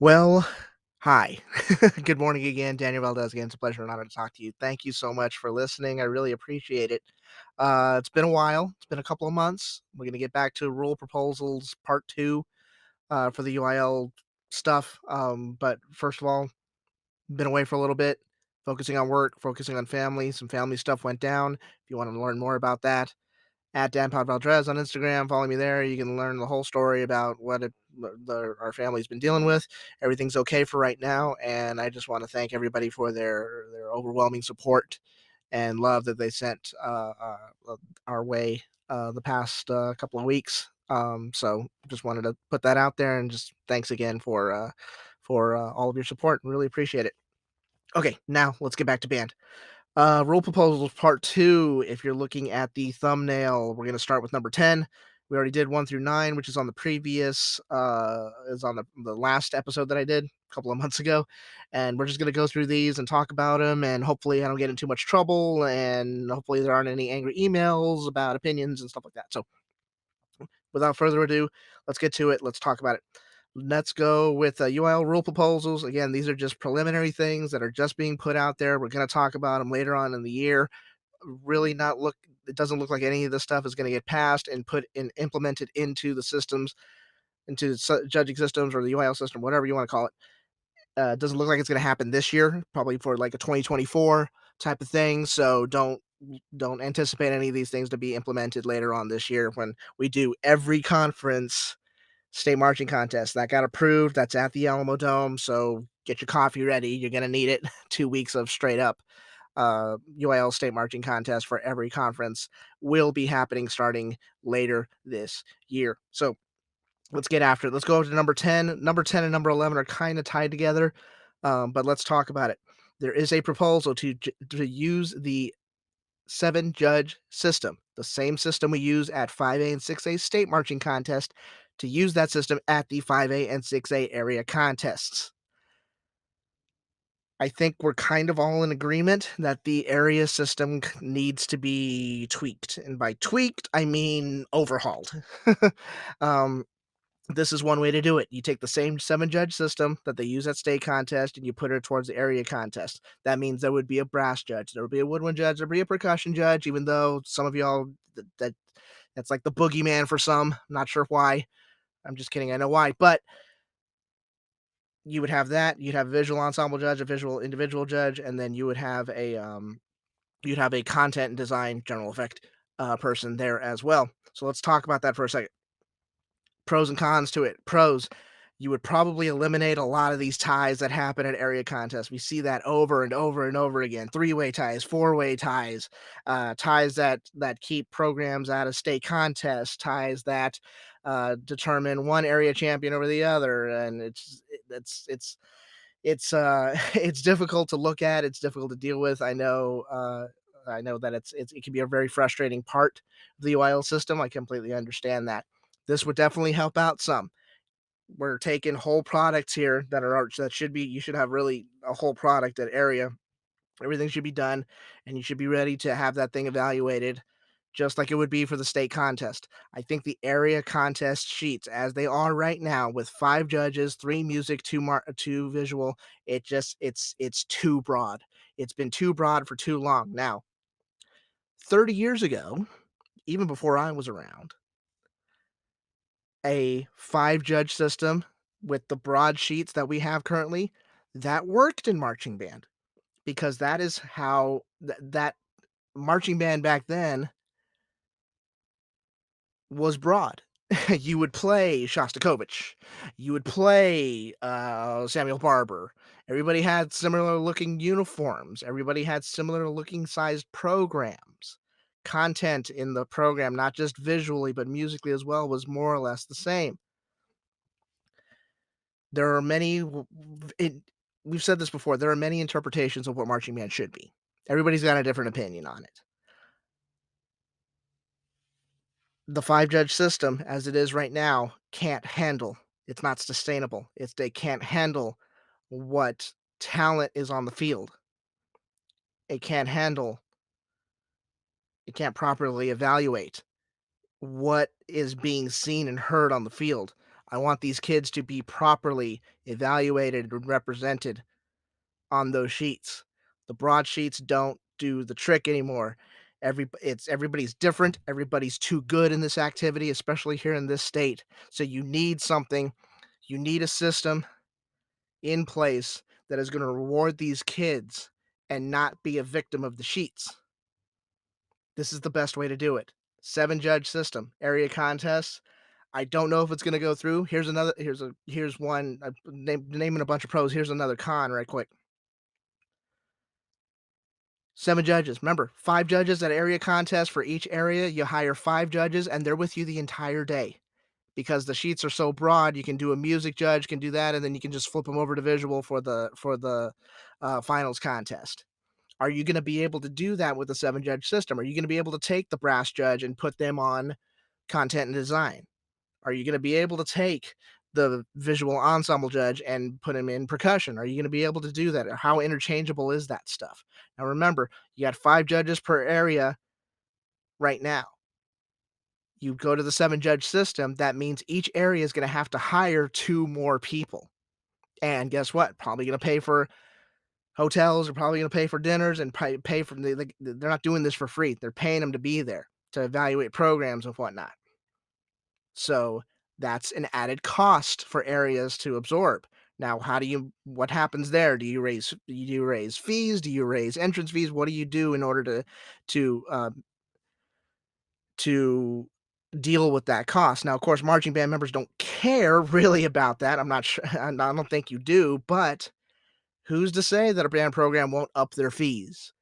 Well, hi. Good morning again. Daniel Valdez again. It's a pleasure and honor to talk to you. Thank you so much for listening. I really appreciate it. It's been a while. It's been a couple of months. We're going to get back to rule proposals part two for the UIL stuff. But first of all, been away for a little bit, focusing on work, focusing on family. Some family stuff went down. If you want to learn more about that, at Dan Pod Valdez on Instagram. Follow me there. You can learn the whole story about our family's been dealing with. Everything's okay for right now, and I just want to thank everybody for their overwhelming support and love that they sent our way the past couple of weeks. So just wanted to put that out there, and just thanks again for all of your support. Really appreciate it. Okay, now let's get back to band. Rule proposals part two. If you're looking at the thumbnail, we're going to start with number 10. We already did 1 through 9, which is on the previous, is on the last episode that I did a couple of months ago. And we're just going to go through these and talk about them. And hopefully, I don't get in too much trouble. And hopefully, there aren't any angry emails about opinions and stuff like that. So, without further ado, let's get to it. Let's talk about it. Let's go with UIL rule proposals. Again, these are just preliminary things that are just being put out there. We're going to talk about them later on in the year. Really not look It doesn't look like any of this stuff is going to get passed and put in implemented into the systems, into judging systems or the UIL system, whatever you want to call it. It doesn't look like it's going to happen this year, probably for like a 2024 type of thing. So don't anticipate any of these things to be implemented later on this year when we do every conference state marching contest that got approved. That's at the Alamo Dome. So get your coffee ready. You're going to need it. 2 weeks of straight up UIL state marching contest for every conference will be happening starting later this year. So let's get after it. Let's go to number 10. Number 10 and number 11 are kind of tied together, but let's talk about it. There is a proposal to use the 7 judge system, the same system we use at 5A and 6A state marching contest, to use that system at the 5A and 6A area contests. I think we're kind of all in agreement that the area system needs to be tweaked. And by tweaked, I mean overhauled. um, this is one way to do it. You take the same 7 judge system that they use at state contest and you put it towards the area contest. That means there would be a brass judge, there would be a woodwind judge, there would be a percussion judge, even though some of y'all, that's like the boogeyman for some. I'm not sure why. I'm just kidding. I know why. But you would have that. You'd have a visual ensemble judge, a visual individual judge, and then you'd have a content and design general effect person there as well. So let's talk about that for a second. Pros and cons to it. Pros: you would probably eliminate a lot of these ties that happen at area contests. We see that over and over and over again. Three-way ties, four-way ties, ties that keep programs out of state contests, ties that determine one area champion over the other, and it's it's difficult to look at. It's difficult to deal with. I know that it can be a very frustrating part of the UIL system. I completely understand that. This would definitely help out some. We're taking whole products here that are that should be, you should have really a whole product at area. Everything should be done, and you should be ready to have that thing evaluated just like it would be for the state contest. I think the area contest sheets, as they are right now, with 5 judges, 3 music, two visual, it's too broad. It's been too broad for too long. Now, 30 years ago, even before I was around, a 5 judge system with the broad sheets that we have currently, that worked in marching band, because that is how that marching band back then was broad. You would play Shostakovich, you would play Samuel Barber. Everybody had similar looking uniforms. Everybody had similar looking sized programs. Content in the program, not just visually but musically as well, was more or less the same. There are many. We've said this before. There are many interpretations of what marching band should be. Everybody's got a different opinion on it. The 5 judge system, as it is right now, can't handle. It's not sustainable. They can't handle what talent is on the field. It can't handle. It can't properly evaluate what is being seen and heard on the field. I want these kids to be properly evaluated and represented on those sheets. The broadsheets don't do the trick anymore. Everybody's different. Everybody's too good in this activity, especially here in this state. So you need something. You need a system in place that is going to reward these kids and not be a victim of the sheets. This is the best way to do it. 7 judge system, area contests. I don't know if it's going to go through. Here's one. Naming a bunch of pros. Here's another con, right quick. 7 judges. Remember, 5 judges at area contest for each area. You hire 5 judges, and they're with you the entire day because the sheets are so broad. You can do a music judge, can do that, and then you can just flip them over to visual for the finals contest. Are you going to be able to do that with the 7 judge system? Are you going to be able to take the brass judge and put them on content and design? Are you going to be able to take the visual ensemble judge and put him in percussion? Are you going to be able to do that? Or how interchangeable is that stuff? Now, remember, you got 5 judges per area right now. You go to the 7 judge system, that means each area is going to have to hire 2 more people. And guess what? Probably going to pay for hotels, are probably going to pay for dinners and pay for, they're not doing this for free. They're paying them to be there to evaluate programs and whatnot. So that's an added cost for areas to absorb. Now, what happens there? Do you raise fees? Do you raise entrance fees? What do you do in order to to deal with that cost? Now, of course, marching band members don't care really about that. I'm not sure. I don't think you do, but who's to say that a band program won't up their fees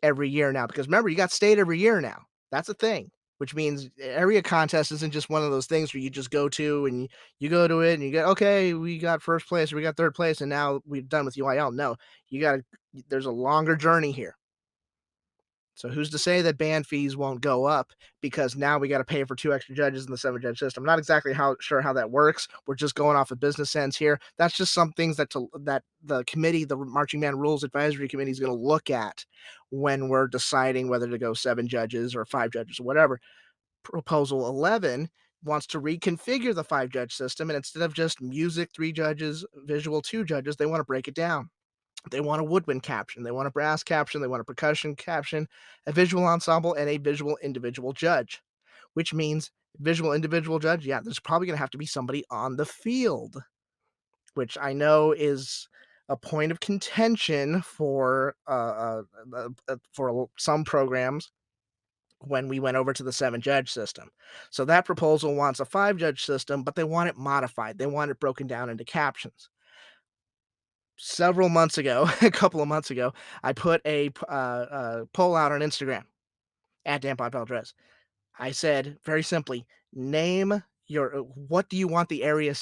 every year now? Because remember, you got state every year now. That's a thing, which means area contest isn't just one of those things where you just go to and you go to it and you get, okay, we got first place or we got third place and now we're done with UIL. No, you got to, there's a longer journey here. So who's to say that band fees won't go up because now we got to pay for 2 extra judges in the 7 judge system? I'm not exactly sure how that works. We're just going off of business sense here. That's just some things that the committee, the Marching Band Rules Advisory Committee, is going to look at when we're deciding whether to go 7 judges or 5 judges or whatever. Proposal 11 wants to reconfigure the 5 judge system, and instead of just music 3 judges, visual 2 judges, they want to break it down. They want a woodwind caption, they want a brass caption, they want a percussion caption, a visual ensemble, and a visual individual judge, which means visual individual judge. Yeah, there's probably going to have to be somebody on the field, which I know is a point of contention for some programs when we went over to the 7 judge system. So that proposal wants a 5 judge system, but they want it modified. They want it broken down into captions. Several months ago, a couple of months ago, I put a poll out on Instagram at Dan Pop Dress. I said very simply, name what do you want the area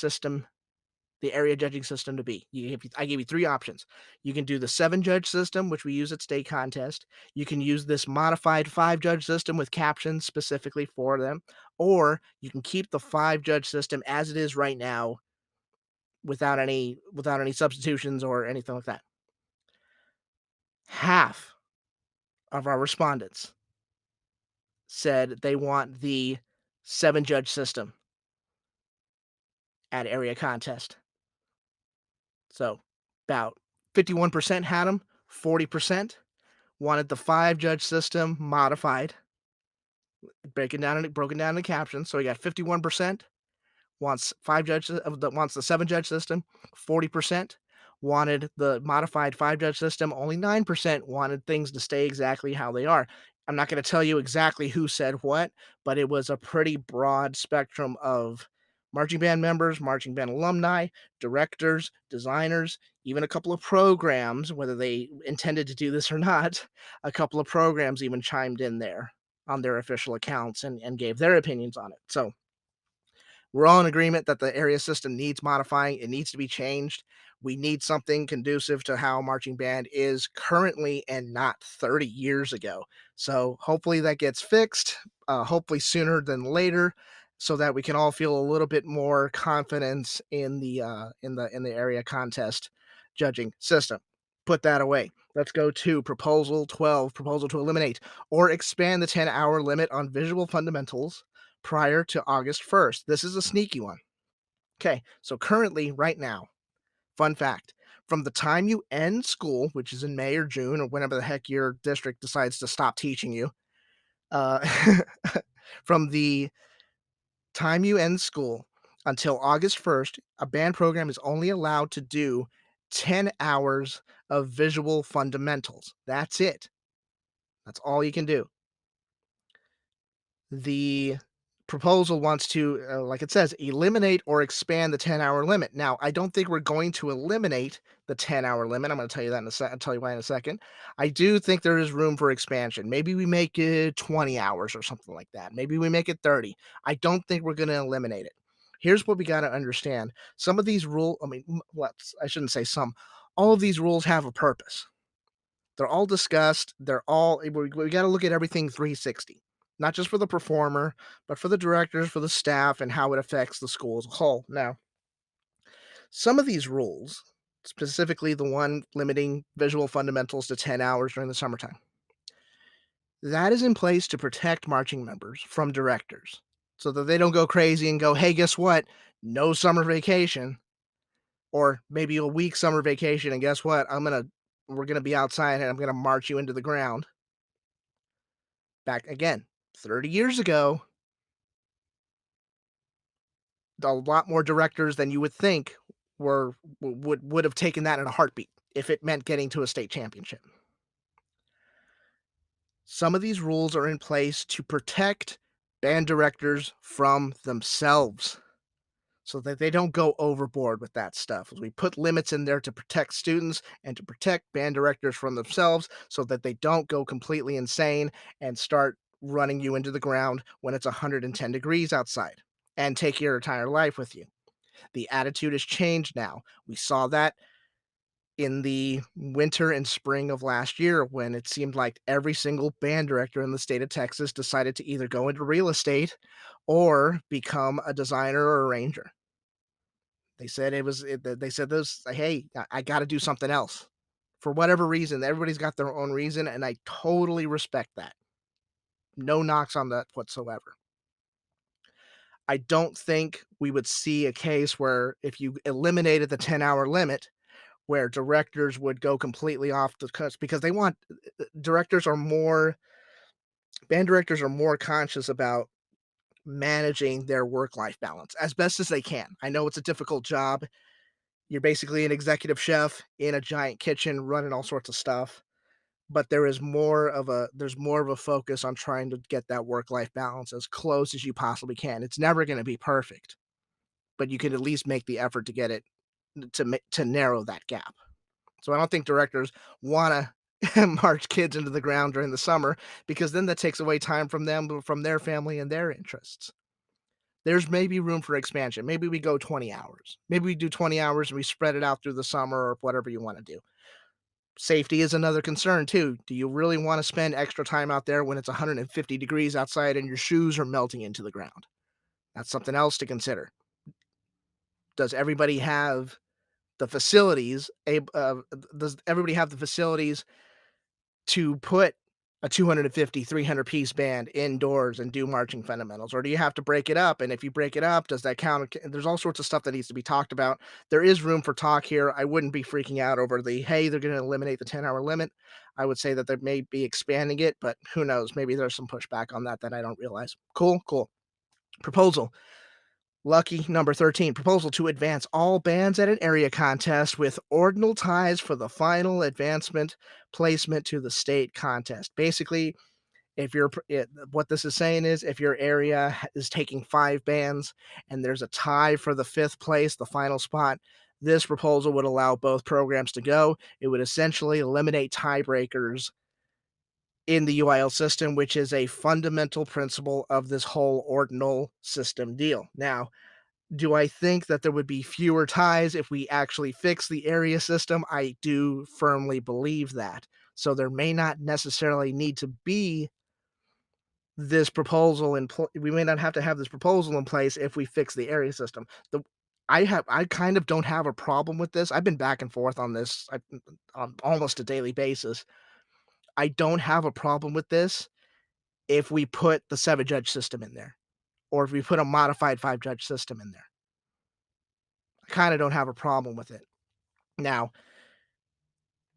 judging system to be? I gave you 3 options. You can do the 7 judge system, which we use at state contest. You can use this modified 5 judge system with captions specifically for them, or you can keep the 5 judge system as it is right now without any substitutions or anything like that. Half of our respondents said they want the 7 judge system at area contest. So about 51% had them, 40% wanted the 5 judge system modified, broken down into captions. So we got 51% wants 5 judges that wants the 7 judge system, 40% wanted the modified 5 judge system, only 9% wanted things to stay exactly how they are. I'm not going to tell you exactly who said what, but it was a pretty broad spectrum of marching band members, marching band alumni, directors, designers, even a couple of programs, whether they intended to do this or not, a couple of programs even chimed in there on their official accounts and gave their opinions on it. So we're all in agreement that the area system needs modifying. It needs to be changed. We need something conducive to how marching band is currently and not 30 years ago. So hopefully that gets fixed, hopefully sooner than later, so that we can all feel a little bit more confidence in the area contest judging system. Put that away. Let's go to proposal 12, proposal to eliminate or expand the 10-hour limit on visual fundamentals prior to August 1st. This is a sneaky one. Okay, so currently, right now, fun fact, from the time you end school, which is in May or June or whenever the heck your district decides to stop teaching you, uh, from the time you end school until August 1st, a band program is only allowed to do 10 hours of visual fundamentals. That's it. That's all you can do. The proposal wants to, like it says, eliminate or expand the 10-hour limit. Now, I don't think we're going to eliminate the 10-hour limit. I'm going to tell you that in a second. I'll tell you why in a second. I do think there is room for expansion. Maybe we make it 20 hours or something like that. Maybe we make it 30. I don't think we're going to eliminate it. Here's what we got to understand. Some of these rules, I mean, I shouldn't say some, all of these rules have a purpose. They're all discussed. They're all we gotta look at everything 360, not just for the performer, but for the directors, for the staff, and how it affects the school as a whole. Now, some of these rules, specifically the one limiting visual fundamentals to 10 hours during the summertime, that is in place to protect marching members from directors so that they don't go crazy and go, "Hey, guess what? No summer vacation." Or maybe a week summer vacation, and guess what? We're gonna be outside and I'm gonna march you into the ground. Back again, 30 years ago, a lot more directors than you would think would have taken that in a heartbeat if it meant getting to a state championship. Some of these rules are in place to protect band directors from themselves so that they don't go overboard with that stuff. We put limits in there to protect students and to protect band directors from themselves so that they don't go completely insane and start running you into the ground when it's 110 degrees outside and take your entire life with you. The attitude has changed now. We saw that in the winter and spring of last year when it seemed like every single band director in the state of Texas decided to either go into real estate or become a designer or arranger. They said they said this, "Hey, I gotta do something else." For whatever reason, everybody's got their own reason, and I totally respect that. No knocks on that whatsoever. I don't think we would see a case where if you eliminated the 10-hour limit, where directors would go completely off the cuts because they want directors are more band directors are more conscious about managing their work-life balance as best as they can. I know it's a difficult job. You're basically an executive chef in a giant kitchen running all sorts of stuff, but there's more of a focus on trying to get that work-life balance as close as you possibly can. It's never gonna be perfect, but you can at least make the effort to get it to narrow that gap. So I don't think directors wanna march kids into the ground during the summer because then that takes away time from them, from their family and their interests. There's maybe room for expansion. Maybe we go 20 hours. Maybe we do 20 hours and we spread it out through the summer or whatever you wanna do. Safety is another concern too. Do you really wanna spend extra time out there when it's 150 degrees outside and your shoes are melting into the ground? That's something else to consider. Does everybody have the facilities does everybody have the facilities to put a 250, 300 piece band indoors and do marching fundamentals? Or do you have to break it up? And if you break it up, does that count? There's all sorts of stuff that needs to be talked about. There is room for talk here. I wouldn't be freaking out over hey, they're going to eliminate the 10-hour limit. I would say that they may be expanding it, but who knows? Maybe there's some pushback on that that I don't realize. Cool, cool. Proposal. Lucky number 13, proposal to advance all bands at an area contest with ordinal ties for the final advancement placement to the state contest. Basically, if you're what this is saying is if your area is taking 5 bands and there's a tie for the 5th place, the final spot, this proposal would allow both programs to go. It would essentially eliminate tiebreakers in the UIL system, which is a fundamental principle of this whole ordinal system deal. Now, do I think that there would be fewer ties if we actually fix the area system? I do firmly believe that. So there may not necessarily need to be this proposal we may not have to have this proposal in place if we fix the area system. I kind of don't have a problem with this. I've been back and forth on this on almost a daily basis. I don't have a problem with this if we put the 7 judge system in there or if we put a modified 5 judge system in there. I kind of don't have a problem with it. Now,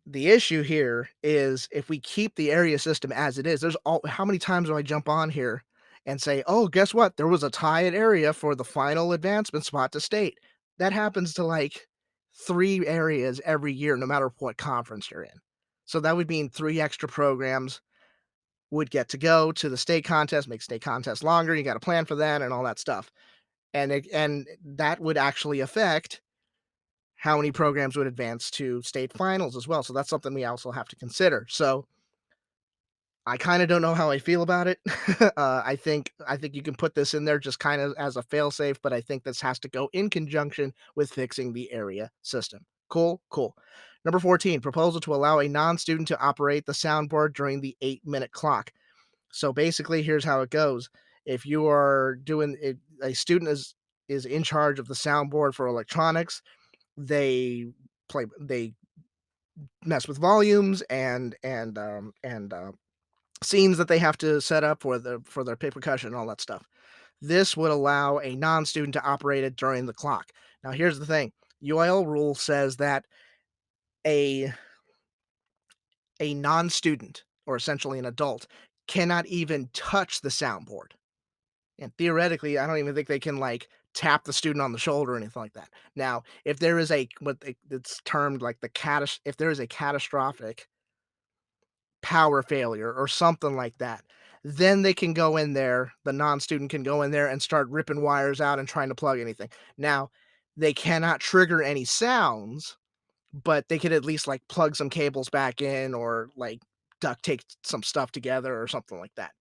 the issue here is if we keep the area system as it is, there's all how many times do I jump on here and say, "Oh, guess what? There was a tie at area for the final advancement spot to state." That happens to like 3 areas every year, no matter what conference you're in. So that would mean 3 extra programs would get to go to the state contest, make state contest longer. You got to plan for that and all that stuff. And that would actually affect how many programs would advance to state finals as well. So that's something we also have to consider. So I kind of don't know how I feel about it. I think you can put this in there just kind of as a failsafe, but I think this has to go in conjunction with fixing the area system. Cool, cool. Number 14, proposal to allow a non-student to operate the soundboard during the 8-minute clock. So basically, here's how it goes. If you are doing it, a student is in charge of the soundboard for electronics. They they mess with volumes and scenes that they have to set up for their pit percussion and all that stuff. This would allow a non-student to operate it during the clock. Now, here's the thing: UIL rule says that a a non-student, or essentially an adult, cannot even touch the soundboard. And theoretically, I don't even think they can like tap the student on the shoulder or anything like that. Now, if there is it's termed like if there is a catastrophic power failure or something like that, then they can go in there, the non-student can go in there and start ripping wires out and trying to plug anything. Now, they cannot trigger any sounds, but they could at least like plug some cables back in or like duct tape some stuff together or something like that.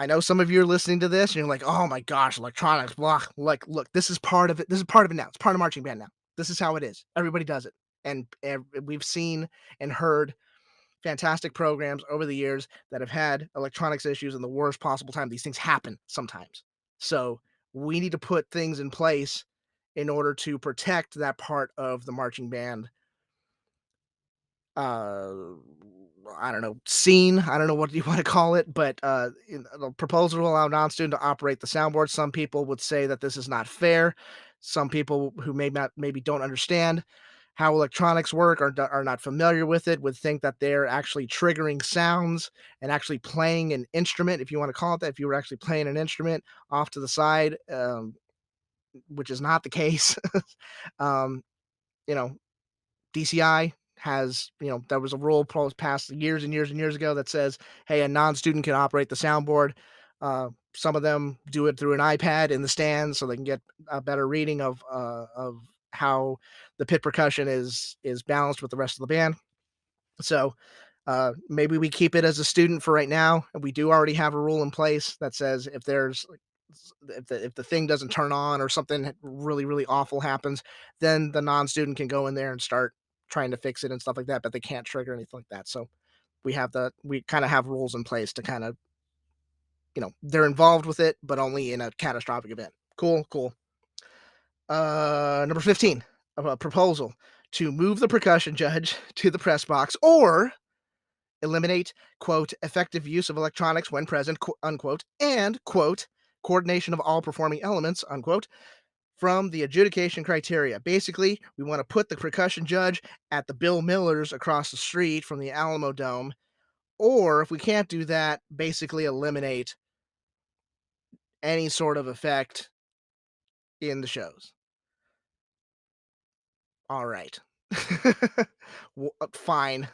I know some of you are listening to this and you're like, "Oh my gosh, electronics, blah." Like, look, this is part of it. This is part of it now. It's part of marching band now. This is how it is. Everybody does it. And we've seen and heard fantastic programs over the years that have had electronics issues in the worst possible time. These things happen sometimes. So we need to put things in place in order to protect that part of the marching band uh I don't know, scene. I don't know what you want to call it, but the proposal will allow non-student to operate the soundboard. Some people would say that this is not fair. Some people who maybe don't understand how electronics work or are not familiar with it would think that they're actually triggering sounds and actually playing an instrument, if you want to call it that. If you were actually playing an instrument off to the side, which is not the case. um, you know, DCI has, there was a rule passed years and years and years ago that says, hey, a non-student can operate the soundboard. Some of them do it through an iPad in the stands so they can get a better reading of how the pit percussion is balanced with the rest of the band. So maybe we keep it as a student for right now. And we do already have a rule in place that says if there's like, if the thing doesn't turn on or something really really awful happens, then the non-student can go in there and start trying to fix it and stuff like that. But they can't trigger anything like that. So we kind of have rules in place to kind of they're involved with it, but only in a catastrophic event. Cool, cool. Number 15, a proposal to move the percussion judge to the press box or eliminate, quote, effective use of electronics when present, unquote, and, quote, coordination of all performing elements, unquote, from the adjudication criteria. Basically, we want to put the percussion judge at the Bill Millers across the street from the Alamo Dome, or if we can't do that, basically eliminate any sort of effect in the shows. All right. Fine.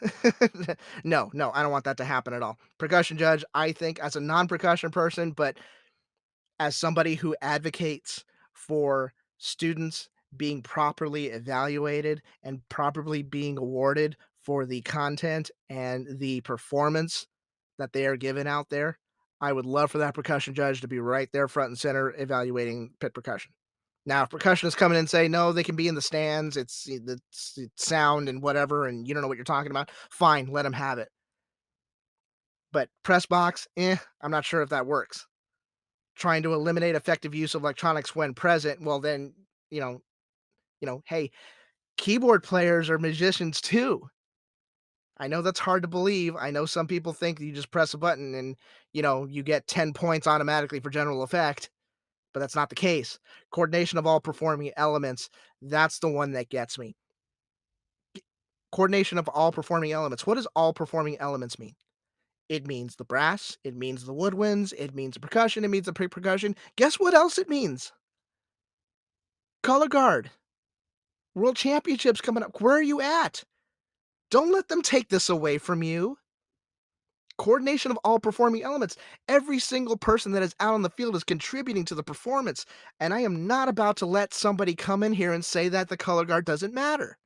No, no, I don't want that to happen at all. Percussion judge, I think, as a non percussion person, but as somebody who advocates for students being properly evaluated and properly being awarded for the content and the performance that they are given out there, I would love for that percussion judge to be right there front and center evaluating pit percussion. Now, if percussionists come in and say, no, they can be in the stands, it's sound and whatever, and you don't know what you're talking about, fine, let them have it. But press box, I'm not sure if that works. Trying to eliminate effective use of electronics when present, well then, you know hey, keyboard players are musicians too. I know that's hard to believe. I know some people think you just press a button and, you get 10 points automatically for general effect. but that's not the case. Coordination of all performing elements, that's the one that gets me. Coordination of all performing elements. What does all performing elements mean? It means the brass, it means the woodwinds, it means the percussion, it means the pre-percussion. Guess what else it means? Color guard. World championships coming up. Where are you at? Don't let them take this away from you. Coordination of all performing elements. Every single person that is out on the field is contributing to the performance. And I am not about to let somebody come in here and say that the color guard doesn't matter.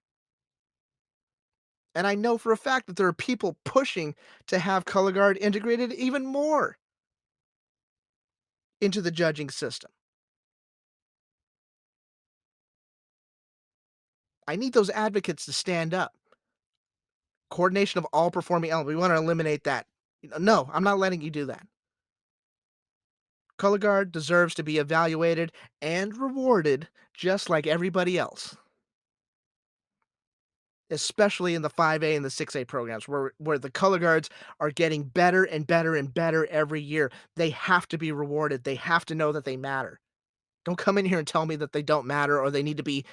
And I know for a fact that there are people pushing to have color guard integrated even more into the judging system. I need those advocates to stand up. Coordination of all performing elements. We want to eliminate that. No, I'm not letting you do that. Color guard deserves to be evaluated and rewarded just like everybody else, especially in the 5A and the 6A programs where the color guards are getting better and better and better every year. They have to be rewarded. They have to know that they matter. Don't come in here and tell me that they don't matter or they need to be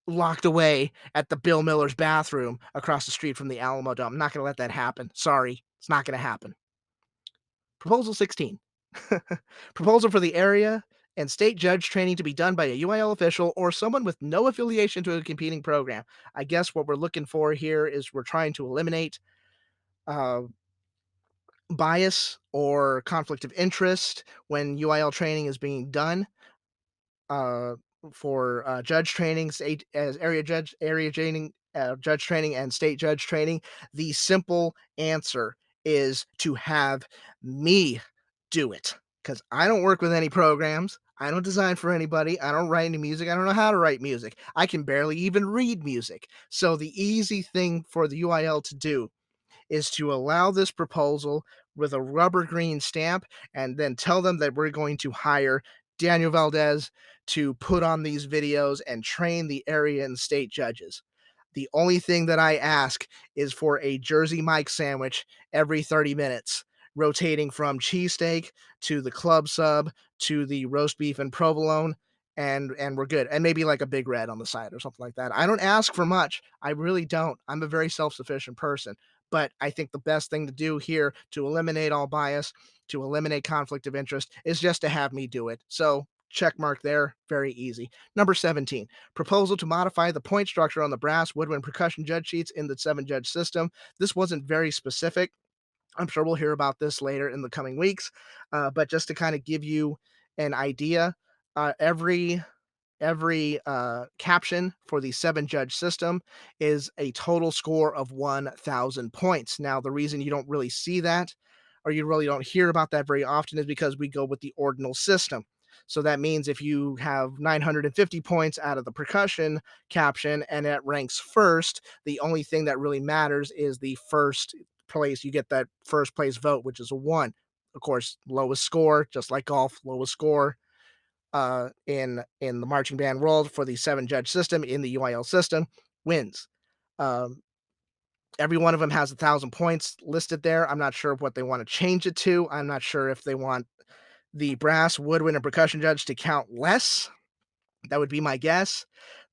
locked away at the Bill Miller's bathroom across the street from the Alamo Dome. I'm not going to let that happen. Sorry, it's not going to happen. Proposal 16. Proposal for the area and state judge training to be done by a UIL official or someone with no affiliation to a competing program. I guess what we're looking for here is we're trying to eliminate uh, bias or conflict of interest when UIL training is being done. uh, for judge trainings, as area training, judge training, and state judge training. The simple answer is to have me do it because I don't work with any programs. I don't design for anybody. I don't write any music. I don't know how to write music. I can barely even read music. So the easy thing for the UIL to do is to allow this proposal with a rubber green stamp and then tell them that we're going to hire Daniel Valdez to put on these videos and train the area and state judges. The only thing that I ask is for a Jersey Mike sandwich every 30 minutes, rotating from cheesesteak to the club sub to the roast beef and provolone, and we're good. And maybe like a big red on the side or something like that. I don't ask for much. I really don't. I'm a very self-sufficient person. But I think the best thing to do here to eliminate all bias, to eliminate conflict of interest, is just to have me do it. So check mark there, very easy. Number 17, proposal to modify the point structure on the brass, woodwind, percussion judge sheets in the 7 judge system. This wasn't very specific. I'm sure we'll hear about this later in the coming weeks. But just to kind of give you an idea, every caption for the 7 judge system is a total score of 1,000 points. Now, the reason you don't really see that or you really don't hear about that very often is because we go with the ordinal system. So that means if you have 950 points out of the percussion caption and it ranks first, the only thing that really matters is the first place. You get that first place vote, which is a 1. Of course, lowest score, just like golf, lowest score in the marching band world for the 7 judge system in the UIL system wins. Um, every one of them has 1,000 points listed there. I'm not sure what they want to change it to. I'm not sure if they want the brass, woodwind, and percussion judge to count less. That would be my guess.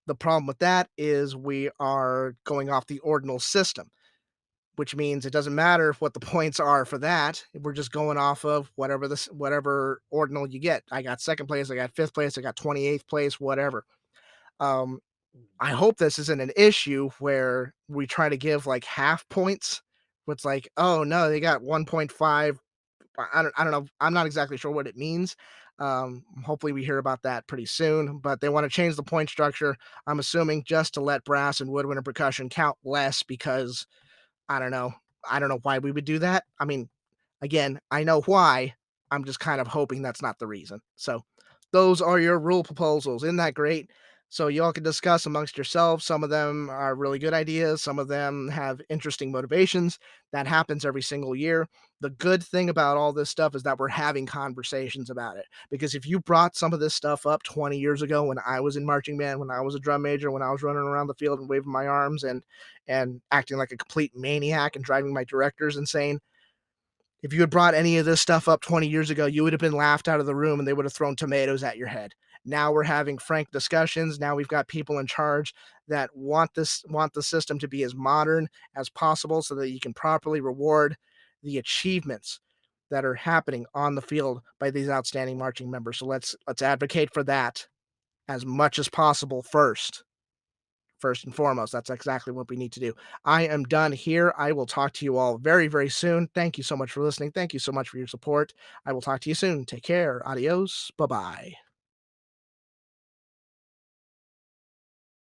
The problem with that is we are going off the ordinal system, which means it doesn't matter what the points are for that. We're just going off of whatever ordinal you get. I got second place, I got fifth place, I got 28th place, whatever. Um, I hope this isn't an issue where we try to give like half points. Where it's like, oh no, they got 1.5. I don't know. I'm not exactly sure what it means. Hopefully we hear about that pretty soon. But they want to change the point structure. I'm assuming just to let brass and woodwind and percussion count less because I don't know. I don't know why we would do that. I mean, again, I know why. I'm just kind of hoping that's not the reason. So, those are your rule proposals. Isn't that great? So, y'all can discuss amongst yourselves. Some of them are really good ideas, some of them have interesting motivations. That happens every single year. The good thing about all this stuff is that we're having conversations about it. Because if you brought some of this stuff up 20 years ago when I was in marching band, when I was a drum major, when I was running around the field and waving my arms and acting like a complete maniac and driving my directors insane, If you had brought any of this stuff up 20 years ago, you would have been laughed out of the room and they would have thrown tomatoes at your head. Now we're having frank discussions. Now we've got people in charge that want the system to be as modern as possible so that you can properly reward the achievements that are happening on the field by these outstanding marching members. So let's advocate for that as much as possible first and foremost. That's exactly what we need to do. I am done here. I will talk to you all very, very soon. Thank you so much for listening. Thank you so much for your support. I will talk to you soon. Take care. Adios. Bye bye.